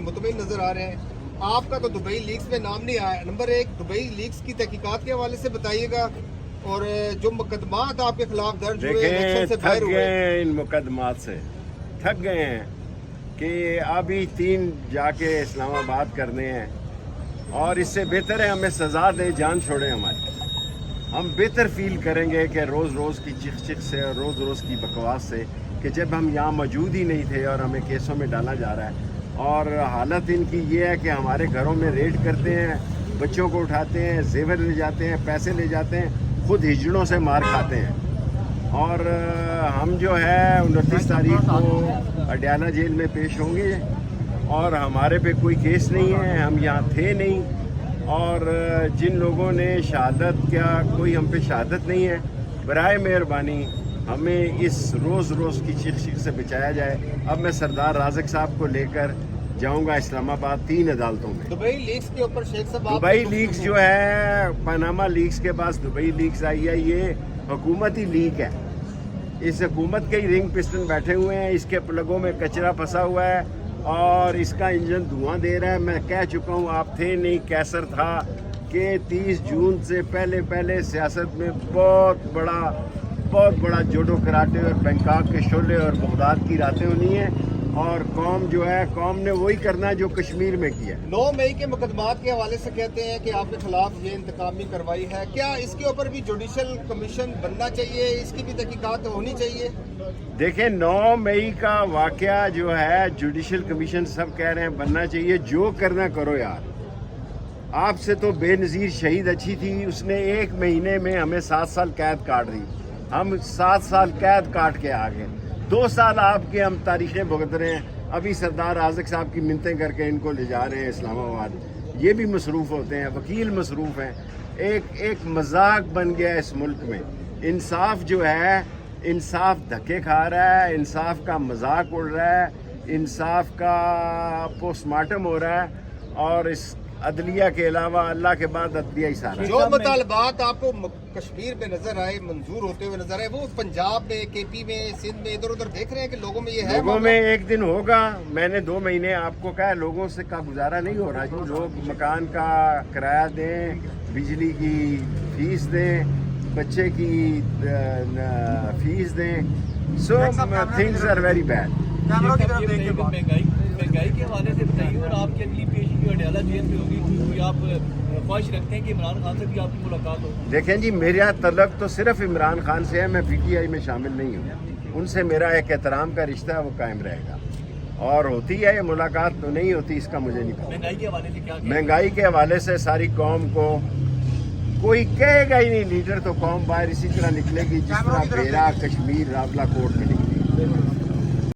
مطمئن نظر آ رہے ہیں. آپ کا تو دبئی لیگز میں نام نہیں آیا. نمبر ایک, دبئی لیگز کی تحقیقات کے حوالے سے بتائیے گا, اور جو مقدمات آپ کے خلاف درج ہوئے الیکشن سے باہر تھک ہوئے. گئے ہیں ان مقدمات سے, تھک گئے ہیں کہ ابھی 3 جا کے اسلام آباد کرنے ہیں, اور اس سے بہتر ہے ہمیں سزا دے, جان چھوڑیں ہماری. ہم بہتر فیل کریں گے کہ روز روز کی چک چک سے اور روز روز کی بکواس سے, کہ جب ہم یہاں موجود ہی نہیں تھے اور ہمیں کیسوں میں ڈالا جا رہا ہے. اور حالت ان کی یہ ہے کہ ہمارے گھروں میں ریڈ کرتے ہیں, بچوں کو اٹھاتے ہیں, زیور لے جاتے ہیں, پیسے لے جاتے ہیں, خود ہجڑوں سے مار کھاتے ہیں. اور ہم جو ہے 29 تاریخ کو اڈیالہ جیل میں پیش ہوں گے, اور ہمارے پہ کوئی کیس نہیں ہے, ہم یہاں تھے نہیں. اور جن لوگوں نے شہادت, کیا کوئی ہم پہ شہادت نہیں ہے, برائے مہربانی ہمیں اس روز روز کی چیخ چیخ سے بچایا جائے. اب میں سردار رازق صاحب کو لے کر جاؤں گا اسلام آباد 3 عدالتوں میں. دبئی لیگز کے اوپر شیخ صاحب آپ دبئی لیگز جو ہے, پاناما لیگز کے پاس دبئی لیگز آئی ہے, یہ حکومتی لیگ ہے. اس حکومت کے ہی رنگ پسٹن بیٹھے ہوئے ہیں, اس کے پلگوں میں کچرا پھنسا ہوا ہے اور اس کا انجن دھواں دے رہا ہے. میں کہہ چکا ہوں, آپ تھے نہیں, کیسر تھا کہ 30 جون سے پہلے سیاست میں بہت بڑا جوڈو کراٹے اور بینکاک کے شعلے اور بغداد کی راتیں ہونی ہیں. اور قوم جو ہے, قوم نے وہی کرنا ہے جو کشمیر میں کیا. 9 مئی کے مقدمات کے حوالے سے کہتے ہیں کہ آپ کے خلاف یہ انتقامی کارروائی ہے. کیا اس کے اوپر بھی جوڈیشل کمیشن بننا چاہیے, اس کی بھی تحقیقات ہونی چاہیے؟ دیکھیں 9 مئی کا واقعہ جو ہے, جوڈیشل کمیشن سب کہہ رہے ہیں بننا چاہیے. جو کرنا کرو یار. آپ سے تو بے نظیر شہید اچھی تھی, اس نے 1 مہینے میں ہمیں 7 سال قید کاٹ دی. ہم 7 سال قید کاٹ کے آ گئے. 2 سال آپ کے ہم تاریخیں بھگت رہے ہیں. ابھی سردار رازق صاحب کی منتیں کر کے ان کو لے جا رہے ہیں اسلام آباد. یہ بھی مصروف ہوتے ہیں, وکیل مصروف ہیں. ایک مذاق بن گیا اس ملک میں. انصاف جو ہے, انصاف دھکے کھا رہا ہے, انصاف کا مذاق اڑ رہا ہے, انصاف کا پوسٹ مارٹم ہو رہا ہے. اور اس عدلیہ کے علاوہ اللہ کے بعد عدلیہ ہی سارا ہے. جو مطالبات آپ کو کشمیر میں نظر آئے, منظور ہوتے ہوئے نظر آئے, وہ پنجاب میں, کے پی میں, سندھ میں ادھر ادھر دیکھ رہے ہیں کہ لوگوں میں یہ ہے؟ لوگوں میں ایک دن ہوگا. میں نے 2 مہینے آپ کو کہا, لوگوں سے کا گزارا نہیں ہو رہا جی. لوگ مکان کا کرایہ دیں, بجلی کی فیس دیں, بچے کی فیس دیں. So things are very bad. مہنگائی کے حوالے سے بتائیے, اور آپ کی اگلی پیشی جو اڈیالہ جیل میں ہوگی, کوئی آپ خواہش رکھتے ہیں کہ عمران خان سے بھی آپ کی ملاقات ہو؟ دیکھیں جی, میرا تعلق تو صرف عمران خان سے ہے. میں پی ٹی آئی میں شامل نہیں ہوں. ان سے میرا ایک احترام کا رشتہ ہے, وہ قائم رہے گا. اور ہوتی ہے ملاقات تو نہیں ہوتی, اس کا مجھے نہیں پتا. مہنگائی کے حوالے سے کیا؟ مہنگائی کے حوالے سے ساری قوم کو کوئی کہے گا ہی نہیں. لیڈر تو قوم باہر اسی طرح نکلے گی جس طرح بیرا کشمیر راولہ کوٹ میں نکلی.